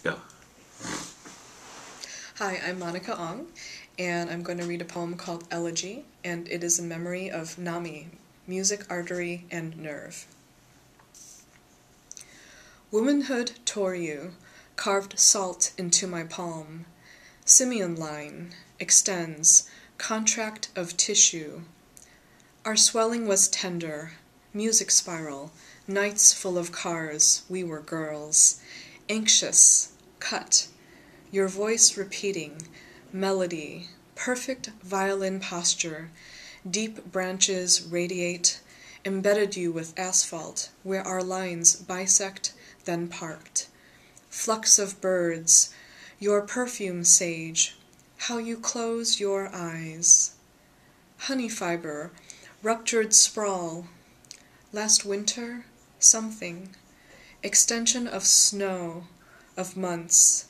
Go. Hi, I'm Monica Ong, and I'm going to read a poem called Elegy, and it is in memory of Nami, music, artery, and nerve. Womanhood tore you, carved salt into my palm. Simeon line extends, contract of tissue. Our swelling was tender, music spiral, nights full of cars, we were girls. Anxious, cut, your voice repeating, melody, perfect violin posture, deep branches radiate, embedded you with asphalt, where our lines bisect, then parked. Flux of birds, your perfume sage, how you close your eyes. Honey fiber, ruptured sprawl. Last winter, something. Extension of snow, of months.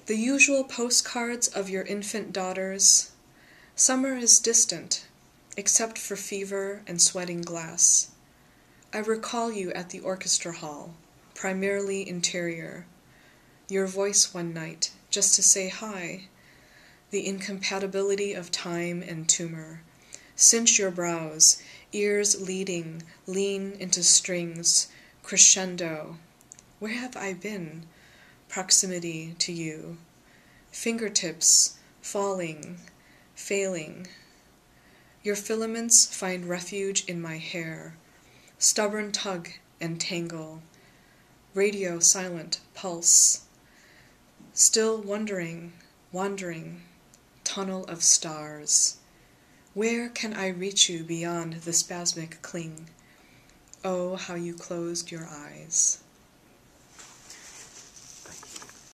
The usual postcards of your infant daughters. Summer is distant, except for fever and sweating glass. I recall you at the orchestra hall, primarily interior. Your voice one night, just to say hi. The incompatibility of time and tumor. Cinch your brows, ears leading, lean into strings, crescendo. Where have I been? Proximity to you. Fingertips, falling, failing. Your filaments find refuge in my hair. Stubborn tug and tangle. Radio silent pulse. Still wondering, wandering, tunnel of stars. Where can I reach you beyond the spasmic cling? Oh, how you closed your eyes.